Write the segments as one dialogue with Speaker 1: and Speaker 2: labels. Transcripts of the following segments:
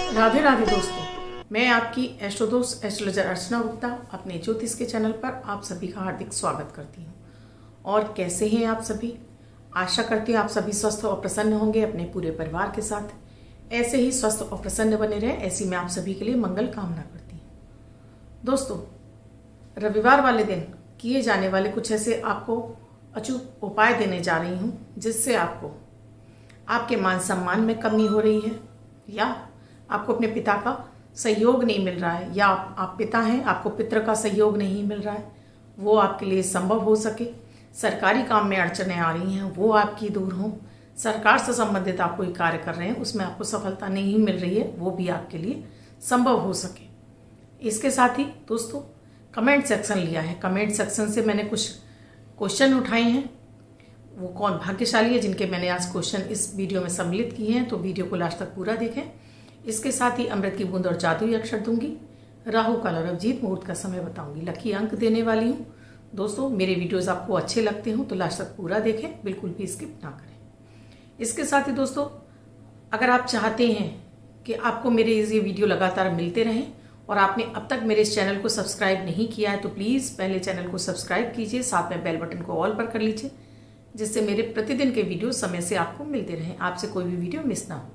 Speaker 1: राधे राधे दोस्तों, मैं आपकी एस्ट्रो दोस्त एस्ट्रोलॉजर अर्चना गुप्ता अपने ज्योतिष के चैनल पर आप सभी का हार्दिक स्वागत करती हूँ। और कैसे हैं आप सभी? आशा करती हूँ आप सभी स्वस्थ और प्रसन्न होंगे अपने पूरे परिवार के साथ। ऐसे ही स्वस्थ और प्रसन्न बने रहें, ऐसी मैं आप सभी के लिए मंगल कामना करती हूँ। दोस्तों, रविवार वाले दिन किए जाने वाले कुछ ऐसे आपको अचूक उपाय देने जा रही हूँ जिससे आपको आपके मान सम्मान में कमी हो रही है, या आपको अपने पिता का सहयोग नहीं मिल रहा है, या आप पिता हैं, आपको पितृ का सहयोग नहीं मिल रहा है, वो आपके लिए संभव हो सके। सरकारी काम में अड़चनें आ रही हैं, वो आपकी दूर हों। सरकार से संबंधित आप कोई कार्य कर रहे हैं, उसमें आपको सफलता नहीं मिल रही है, वो भी आपके लिए संभव हो सके। इसके साथ ही दोस्तों, कमेंट सेक्शन लिया है। कमेंट सेक्शन से मैंने कुछ क्वेश्चन उठाए हैं। वो कौन भाग्यशाली है जिनके मैंने आज क्वेश्चन इस वीडियो में सम्मिलित किए हैं, तो वीडियो को लास्ट तक पूरा देखें। इसके साथ ही अमृत की बूंद और जादुई अक्षर दूंगी, राहु काल और अभिजीत मुहूर्त का समय बताऊंगी, लकी अंक देने वाली हूँ। दोस्तों, मेरे वीडियोस आपको अच्छे लगते हो तो लास्ट तक पूरा देखें, बिल्कुल भी स्किप ना करें। इसके साथ ही दोस्तों, अगर आप चाहते हैं कि आपको मेरे ये वीडियो लगातार मिलते रहें और आपने अब तक मेरे इस चैनल को सब्सक्राइब नहीं किया है, तो प्लीज़ पहले चैनल को सब्सक्राइब कीजिए, साथ में बेल बटन को ऑल पर कर लीजिए, जिससे मेरे प्रतिदिन के वीडियो समय से आपको मिलते रहें, आपसे कोई भी वीडियो मिस ना हो।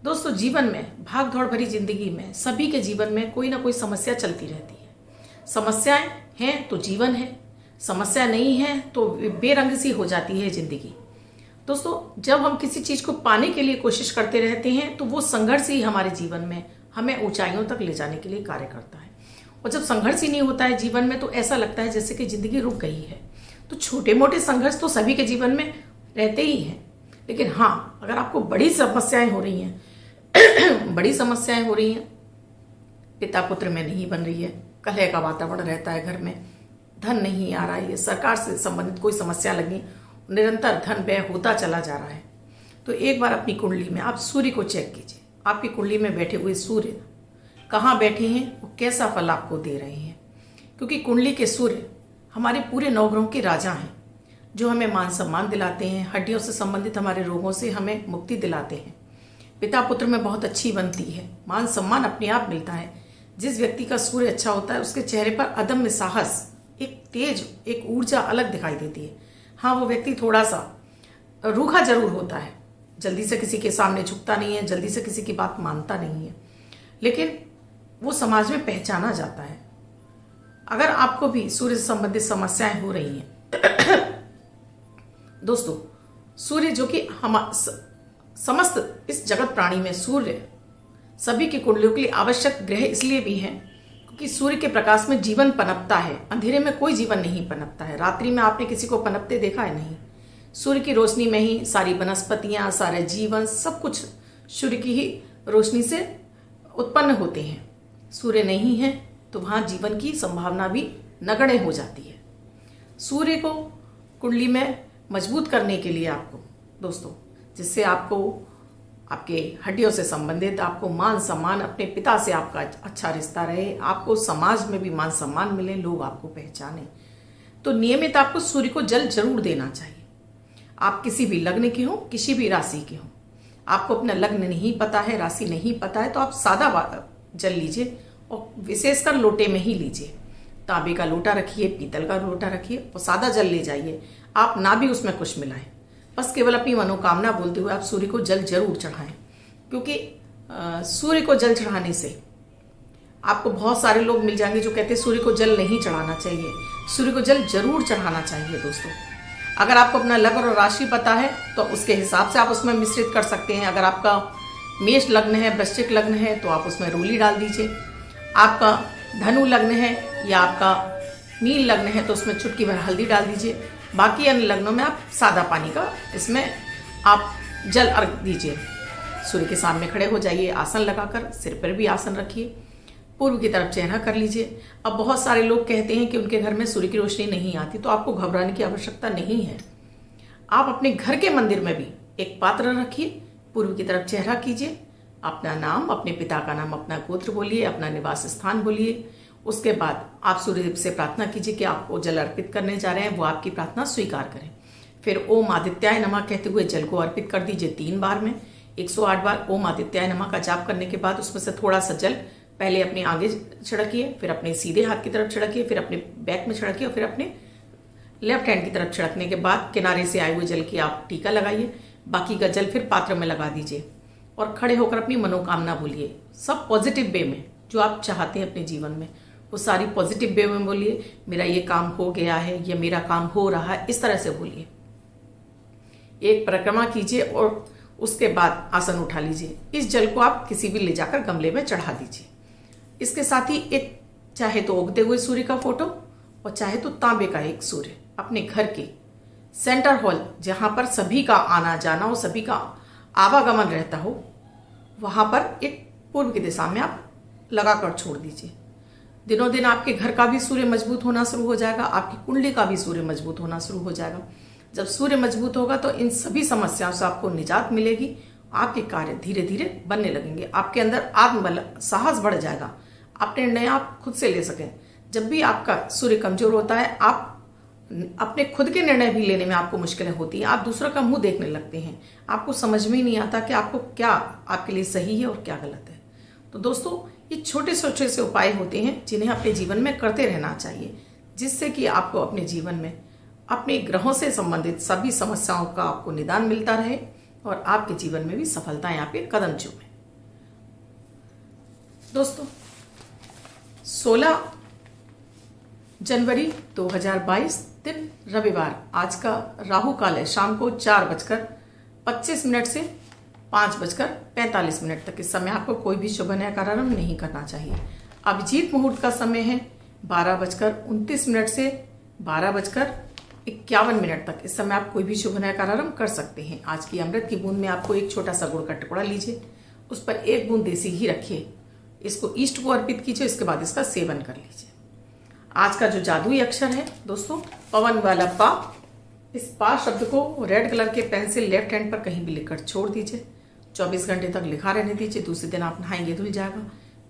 Speaker 1: दोस्तों, जीवन में भाग दौड़ भरी जिंदगी में सभी के जीवन में कोई ना कोई समस्या चलती रहती है। समस्याएं हैं तो जीवन है, समस्या नहीं है तो बेरंग सी हो जाती है जिंदगी। दोस्तों, जब हम किसी चीज को पाने के लिए कोशिश करते रहते हैं तो वो संघर्ष ही हमारे जीवन में हमें ऊंचाइयों तक ले जाने के लिए कार्य करता है। और जब संघर्ष ही नहीं होता है जीवन में तो ऐसा लगता है जैसे कि जिंदगी रुक गई है। तो छोटे मोटे संघर्ष तो सभी के जीवन में रहते ही हैं, लेकिन हाँ, अगर आपको बड़ी समस्याएं हो रही हैं बड़ी समस्याएं हो रही हैं, पिता पुत्र में नहीं बन रही है, कलह का वातावरण रहता है घर में, धन नहीं आ रहा है, सरकार से संबंधित कोई समस्या लगी, निरंतर धन व्यय होता चला जा रहा है, तो एक बार अपनी कुंडली में आप सूर्य को चेक कीजिए। आपकी कुंडली में बैठे हुए सूर्य कहाँ बैठे हैं, वो कैसा फल आपको दे रहे हैं। क्योंकि कुंडली के सूर्य हमारे पूरे नवग्रहों के राजा हैं, जो हमें मान सम्मान दिलाते हैं, हड्डियों से संबंधित हमारे रोगों से हमें मुक्ति दिलाते हैं, पिता पुत्र में बहुत अच्छी बनती है, मान सम्मान अपने आप मिलता है। जिस व्यक्ति का सूर्य अच्छा होता है उसके चेहरे पर अदम्य साहस, एक तेज, एक ऊर्जा अलग दिखाई देती है। हाँ, वो व्यक्ति थोड़ा सा रूखा जरूर होता है, जल्दी से किसी के सामने झुकता नहीं है, जल्दी से किसी की बात मानता नहीं है, लेकिन वो समाज में पहचाना जाता है। अगर आपको भी सूर्य से संबंधित समस्याएं हो रही हैं दोस्तों, सूर्य जो कि हम समस्त इस जगत प्राणी में सूर्य सभी की कुंडलियों के लिए आवश्यक ग्रह इसलिए भी है क्योंकि सूर्य के प्रकाश में जीवन पनपता है। अंधेरे में कोई जीवन नहीं पनपता है। रात्रि में आपने किसी को पनपते देखा है? नहीं। सूर्य की रोशनी में ही सारी वनस्पतियां, सारे जीवन, सब कुछ सूर्य की ही रोशनी से उत्पन्न होते हैं। सूर्य नहीं है तो वहां जीवन की संभावना भी नगण्य हो जाती है। सूर्य को कुंडली में मजबूत करने के लिए आपको दोस्तों, जिससे आपको आपके हड्डियों से संबंधित, आपको मान सम्मान, अपने पिता से आपका अच्छा रिश्ता रहे, आपको समाज में भी मान सम्मान मिले, लोग आपको पहचाने, तो नियमित आपको सूर्य को जल जरूर देना चाहिए। आप किसी भी लग्न के हो, किसी भी राशि के हो, आपको अपना लग्न नहीं पता है, राशि नहीं पता है, तो आप सादा जल लीजिए और विशेषकर लोटे में ही लीजिए। तांबे का लोटा रखिए, पीतल का लोटा रखिए और सादा जल ले जाइए। आप ना भी उसमें कुछ मिलाएं, बस केवल अपनी मनोकामना बोलते हुए आप सूर्य को जल जरूर चढ़ाएं। क्योंकि सूर्य को जल चढ़ाने से आपको बहुत सारे लोग मिल जाएंगे जो कहते हैं सूर्य को जल नहीं चढ़ाना चाहिए। सूर्य को जल जरूर चढ़ाना चाहिए दोस्तों। अगर आपको अपना लग्न और राशि पता है तो उसके हिसाब से आप उसमें मिश्रित कर सकते हैं। अगर आपका मेष लग्न है, वृश्चिक लग्न है, तो आप उसमें रोली डाल दीजिए। आपका धनु लग्न है या आपका मीन लग्न है तो उसमें चुटकी भर हल्दी डाल दीजिए। बाकी अन्य लग्नों में आप सादा पानी का इसमें आप जल अर्घ दीजिए। सूर्य के सामने खड़े हो जाइए, आसन लगाकर, सिर पर भी आसन रखिए, पूर्व की तरफ चेहरा कर लीजिए। अब बहुत सारे लोग कहते हैं कि उनके घर में सूर्य की रोशनी नहीं आती, तो आपको घबराने की आवश्यकता नहीं है। आप अपने घर के मंदिर में भी एक पात्र रखिए, पूर्व की तरफ चेहरा कीजिए, अपना नाम, अपने पिता का नाम, अपना गोत्र बोलिए, अपना निवास स्थान बोलिए। उसके बाद आप सूर्यदेव से प्रार्थना कीजिए कि आपको जल अर्पित करने जा रहे हैं, वो आपकी प्रार्थना स्वीकार करें। फिर ओम आदित्याय नमः कहते हुए जल को अर्पित कर दीजिए 3 बार में। 108 बार ओम आदित्याय नमः का जाप करने के बाद उसमें से थोड़ा सा जल पहले अपने आगे छिड़किए, फिर अपने सीधे हाथ की तरफ छिड़किए, फिर अपने बैक में छिड़किए और फिर अपने लेफ्ट हैंड की तरफ छिड़कने के बाद किनारे से आए हुए जल की आप टीका लगाइए। बाकी का जल फिर पात्र में लगा दीजिए और खड़े होकर अपनी मनोकामना बोलिए। सब पॉजिटिव वे में, जो आप चाहते हैं अपने जीवन में वो सारी पॉजिटिव वे में बोलिए। मेरा ये काम हो गया है, या मेरा काम हो रहा है, इस तरह से बोलिए। एक परिक्रमा कीजिए और उसके बाद आसन उठा लीजिए। इस जल को आप किसी भी ले जाकर गमले में चढ़ा दीजिए। इसके साथ ही एक चाहे तो उगते हुए सूर्य का फोटो और चाहे तो तांबे का एक सूर्य अपने घर के सेंटर हॉल, जहां पर सभी का आना जाना और सभी का आवागमन रहता हो, वहां पर एक पूर्व की दिशा में आप लगाकर छोड़ दीजिए। दिनों दिन आपके घर का भी सूर्य मजबूत होना शुरू हो जाएगा, आपकी कुंडली का भी सूर्य मजबूत होना शुरू हो जाएगा। जब सूर्य मजबूत होगा तो इन सभी समस्याओं से आपको निजात मिलेगी। आपके कार्य धीरे धीरे बनने लगेंगे, आपके अंदर आत्मबल, साहस बढ़ जाएगा, अपने निर्णय आप खुद से ले सकें। जब भी आपका सूर्य कमजोर होता है, आप अपने खुद के निर्णय भी लेने में आपको मुश्किलें होती हैं, आप दूसरों का मुंह देखने लगते हैं, आपको समझ में ही नहीं आता कि आपको क्या आपके लिए सही है और क्या गलत है। तो दोस्तों, ये छोटे छोटे से उपाय होते हैं जिन्हें अपने जीवन में करते रहना चाहिए, जिससे कि आपको अपने जीवन में अपने ग्रहों से संबंधित सभी समस्याओं का आपको निदान मिलता रहे और आपके जीवन में भी सफलताएं आपके कदम चूमें। दोस्तों, 16 जनवरी 2022 दिन रविवार, आज का राहु काल है शाम को 4:25 से 5:45 तक। इस समय आपको कोई भी शुभ नया कार्यारंभ नहीं करना चाहिए। अभिजीत मुहूर्त का समय है 12:29 से 12:51 तक। इस समय आप कोई भी शुभ नया कार्यारंभ कर सकते हैं। आज की अमृत की बूंद में आपको एक छोटा सा गुड़ का टुकड़ा लीजिए, उस पर एक बूंद देसी घी रखिए, इसको ईष्ट को अर्पित कीजिए, इसके बाद इसका सेवन कर लीजिए। आज का जो जादुई अक्षर है दोस्तों, पवन वाला पा। इस पा शब्द को रेड कलर के पेन से लेफ्ट हैंड पर कहीं भी लिखकर छोड़ दीजिए। 24 घंटे तक लिखा रहने दीजिए। दूसरे दिन आप नहाएंगे धुल जाएगा।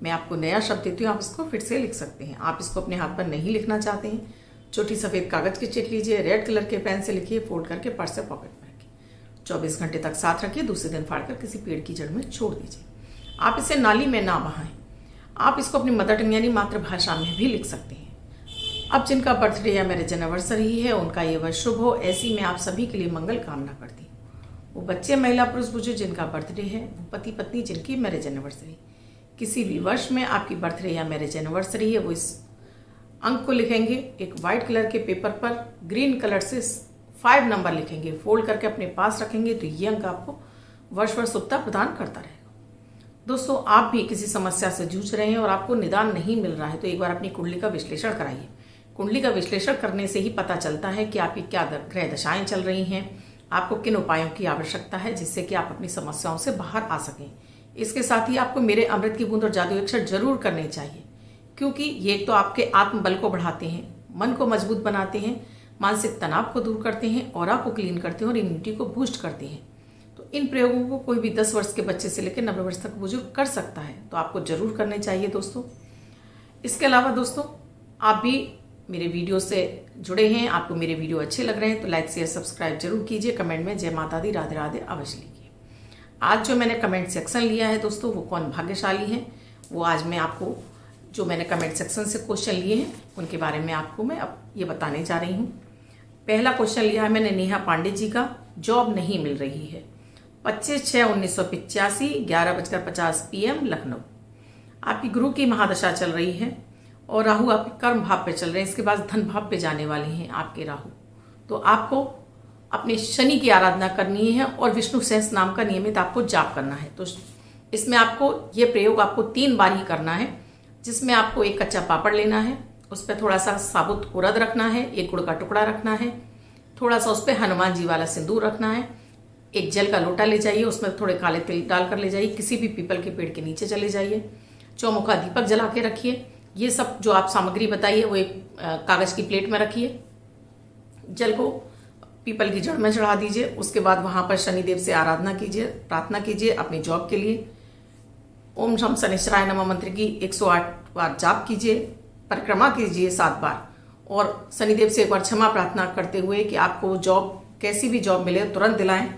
Speaker 1: मैं आपको नया शब्द देती हूँ, आप इसको फिर से लिख सकते हैं। आप इसको अपने हाथ पर नहीं लिखना चाहते हैं, छोटी सफ़ेद कागज की चिट लीजिए, रेड कलर के पेन से लिखिए, फोल्ड करके पर्स या पॉकेट में रखिए। 24 घंटे तक साथ रखिए। दूसरे दिन फाड़कर किसी पेड़ की जड़ में छोड़ दीजिए। आप इसे नाली में ना बहाएं। आप इसको अपनी मदर टंग यानी मातृभाषा में भी लिख सकते हैं। अब जिनका बर्थडे या मैरिज एनिवर्सरी है, उनका ये वर्ष शुभ हो, ऐसी मैं आप सभी के लिए मंगल कामना करती हूँ। वो बच्चे, महिला, पुरुष, बुजुर्ग जिनका बर्थडे है, वो पति पत्नी जिनकी मैरिज एनिवर्सरी, किसी भी वर्ष में आपकी बर्थडे या मैरिज एनिवर्सरी है, वो इस अंक को लिखेंगे। एक वाइट कलर के पेपर पर ग्रीन कलर से 5 नंबर लिखेंगे, फोल्ड करके अपने पास रखेंगे, तो ये अंक आपको वर्ष भर शुभता प्रदान करता रहेगा। दोस्तों, आप भी किसी समस्या से जूझ रहे हैं और आपको निदान नहीं मिल रहा है, तो एक बार अपनी कुंडली का विश्लेषण कराइए। कुंडली का विश्लेषण करने से ही पता चलता है कि आपकी क्या ग्रह दशाएं चल रही हैं, आपको किन उपायों की आवश्यकता है, जिससे कि आप अपनी समस्याओं से बाहर आ सकें। इसके साथ ही आपको मेरे अमृत की बूंद और जादुई अक्षर जरूर करने चाहिए, क्योंकि ये तो आपके आत्मबल को बढ़ाते हैं, मन को मजबूत बनाते हैं, मानसिक तनाव को दूर करते हैं, ऑरा को क्लीन करते हैं और इम्यूनिटी को बूस्ट करते हैं। तो इन प्रयोगों को कोई भी 10 वर्ष के बच्चे से लेकर 90 वर्ष तक बुजुर्ग कर सकता है, तो आपको जरूर करने चाहिए दोस्तों। इसके अलावा दोस्तों, आप भी मेरे वीडियो से जुड़े हैं, आपको मेरे वीडियो अच्छे लग रहे हैं तो लाइक शेयर सब्सक्राइब जरूर कीजिए। कमेंट में जय माता दी, राधे राधे अवश्य लिखिए। आज जो मैंने कमेंट सेक्शन लिया है दोस्तों, वो कौन भाग्यशाली हैं, वो आज मैं आपको जो मैंने कमेंट सेक्शन से क्वेश्चन लिए हैं उनके बारे में आपको मैं अब ये बताने जा रही हूँ। पहला क्वेश्चन लिया है मैंने नेहा पांडे जी का, जॉब नहीं मिल रही है। 25/6/1985 11:50 PM लखनऊ। आपकी गुरु की महादशा चल रही है और राहु आपके कर्म भाव पे चल रहे हैं, इसके बाद धन भाव पे जाने वाले हैं आपके राहु। तो आपको अपने शनि की आराधना करनी है और विष्णु सहस्त्र नाम का नियमित आपको जाप करना है। तो इसमें आपको ये प्रयोग आपको 3 बार ही करना है, जिसमें आपको एक कच्चा पापड़ लेना है, उस पर थोड़ा सा साबुत उड़द रखना है, एक गुड़ का टुकड़ा रखना है, थोड़ा सा उस पर हनुमान जी वाला सिंदूर रखना है, एक जल का लोटा ले जाइए, उसमें थोड़े काले तिल डालकर ले जाइए, किसी भी पीपल के पेड़ के नीचे चले जाइए, चौमुखा दीपक जला के रखिए। ये सब जो आप सामग्री बताइए वो एक कागज की प्लेट में रखिए, जल को पीपल की जड़ में चढ़ा दीजिए। उसके बाद वहां पर शनिदेव से आराधना कीजिए, प्रार्थना कीजिए अपनी जॉब के लिए। ओम शम शनिश्चराय नमः मंत्र की 108 बार जाप कीजिए, परिक्रमा कीजिए 7 बार, और शनिदेव से एक बार क्षमा प्रार्थना करते हुए कि आपको जॉब, कैसी भी जॉब मिले तुरंत दिलाएं।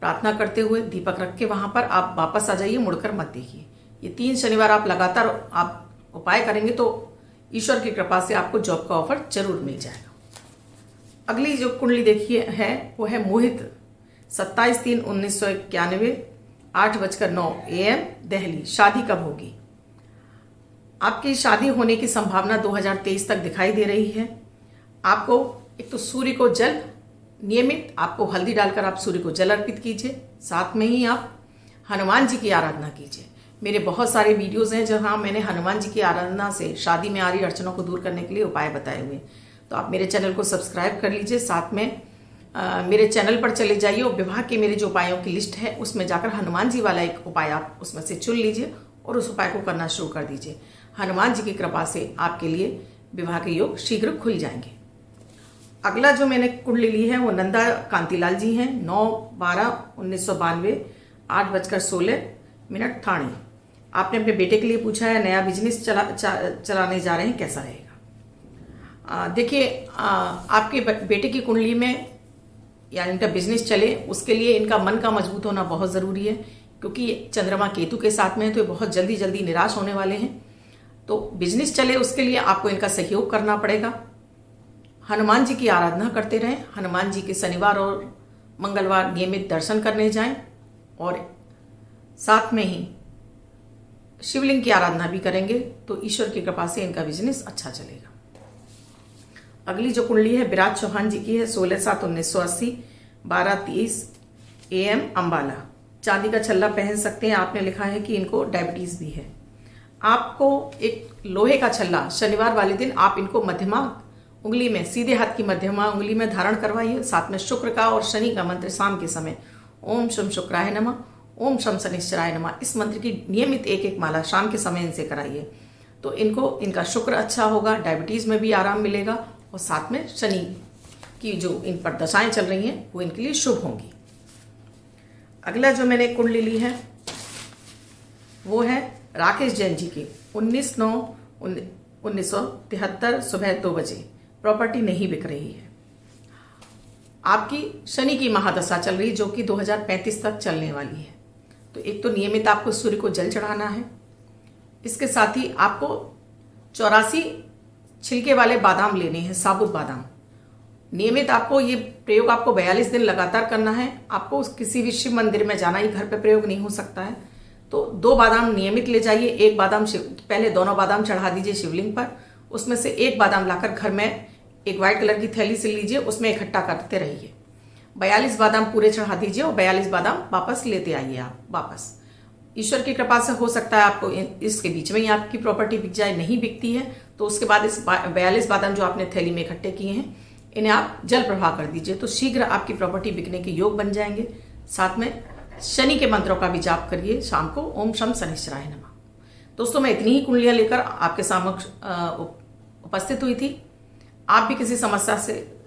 Speaker 1: प्रार्थना करते हुए दीपक रख के वहां पर आप वापस आ जाइए, मुड़कर मत देखिए। ये 3 शनिवार आप लगातार आप उपाय करेंगे तो ईश्वर की कृपा से आपको जॉब का ऑफर जरूर मिल जाएगा। अगली जो कुंडली देखिए है वो है मोहित, 27/3/1991, 8:09 AM, दिल्ली। शादी कब होगी? आपकी शादी होने की संभावना 2023 तक दिखाई दे रही है। आपको एक तो सूर्य को जल नियमित, आपको हल्दी डालकर आप सूर्य को जल अर्पित कीजिए। साथ में ही आप हनुमान जी की आराधना कीजिए। मेरे बहुत सारे वीडियोस हैं जहां मैंने हनुमान जी की आराधना से शादी में आ रही अड़चनों को दूर करने के लिए उपाय बताए हुए, तो आप मेरे चैनल को सब्सक्राइब कर लीजिए। साथ में मेरे चैनल पर चले जाइए और विवाह के मेरे जो उपायों की लिस्ट है उसमें जाकर हनुमान जी वाला एक उपाय आप उसमें से चुन लीजिए और उस उपाय को करना शुरू कर दीजिए। हनुमान जी की कृपा से आपके लिए विवाह के योग शीघ्र खुल जाएंगे। अगला जो मैंने कुंडली ली है वो नंदा कांतिलाल जी हैं, 9/12/1992, 8:16 थाने। आपने अपने बेटे के लिए पूछा है, नया बिजनेस चलाने जा रहे हैं, कैसा रहेगा? देखिए, आपके बेटे की कुंडली में या इनका बिजनेस चले उसके लिए इनका मन का मजबूत होना बहुत ज़रूरी है, क्योंकि चंद्रमा केतु के साथ में है तो ये बहुत जल्दी जल्दी निराश होने वाले हैं। तो बिजनेस चले उसके लिए आपको इनका सहयोग करना पड़ेगा। हनुमान जी की आराधना करते रहें। हनुमान जी के शनिवार और मंगलवार नियमित दर्शन करने जाएं और साथ में ही शिवलिंग की आराधना भी करेंगे तो ईश्वर की कृपा से इनका बिजनेस अच्छा चलेगा। अगली जो कुंडली है विराज चौहान जी की है, 16/7/1980, 12:30 AM, अंबाला। चांदी का छल्ला पहन सकते हैं। आपने लिखा है कि इनको डायबिटीज भी है। आपको एक लोहे का छल्ला शनिवार वाले दिन आप इनको मध्यमा उंगली में, सीधे हाथ की मध्यमा उंगली में धारण करवाइए। साथ में शुक्र का और शनि का मंत्र शाम के समय ओम शम शुक्राय नमः, ओम शम शनिश्चराय नमः, इस मंत्र की नियमित एक माला शाम के समय इनसे कराइए तो इनका शुक्र अच्छा होगा, डायबिटीज में भी आराम मिलेगा और साथ में शनि की जो इन पर दशाएं चल रही हैं वो इनके लिए शुभ होंगी। अगला जो मैंने कुंडली ली है वो है राकेश जैन जी की, 19/9/1973, सुबह 2 बजे। प्रॉपर्टी नहीं बिक रही है। आपकी शनि की महादशा चल रही जो कि 2035 तक चलने वाली है। तो एक तो नियमित आपको सूर्य को जल चढ़ाना है। इसके साथ ही आपको 84 छिलके वाले बादाम लेने हैं, साबुत बादाम। नियमित आपको ये प्रयोग आपको 42 दिन लगातार करना है। आपको किसी भी शिव मंदिर में जाना, ही घर पे प्रयोग नहीं हो सकता है। तो 2 बादाम नियमित ले जाइए। एक बादाम पहले दोनों बादाम चढ़ा दीजिए शिवलिंग पर। उसमें से एक बादाम लाकर घर में एक व्हाइट कलर की थैली से लीजिए, उसमें इकट्ठा करते रहिए। 42 बादाम पूरे चढ़ा दीजिए और 42 बादाम वापस लेते आइए आप वापस। ईश्वर की कृपा से हो सकता है आपको इसके बीच में ही आपकी प्रॉपर्टी बिक जाए। नहीं बिकती है तो उसके बाद इस 42 बादाम जो आपने थैली में इकट्ठे किए हैं इन्हें आप जल प्रवाह कर दीजिए तो शीघ्र आपकी प्रॉपर्टी बिकने के योग बन जाएंगे। साथ में शनि के मंत्रों का भी जाप करिए शाम को, ओम शम शनिश्चराय नमः। दोस्तों, मैं इतनी ही कुंडलियां लेकर आपके समक्ष उपस्थित हुई थी। आप भी किसी समस्या से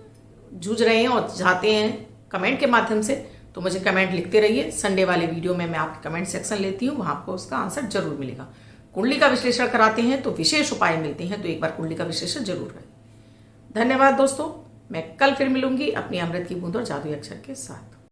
Speaker 1: जूझ रहे हैं और चाहते हैं कमेंट के माध्यम से तो मुझे कमेंट लिखते रहिए। संडे वाले वीडियो में मैं आपके कमेंट सेक्शन लेती हूँ, वहां आपको उसका आंसर जरूर मिलेगा। कुंडली का विश्लेषण कराते हैं तो विशेष उपाय मिलते हैं, तो एक बार कुंडली का विश्लेषण जरूर करें। धन्यवाद दोस्तों, मैं कल फिर मिलूंगी अपनी अमृत की बूंद और जादुई अक्षर के साथ।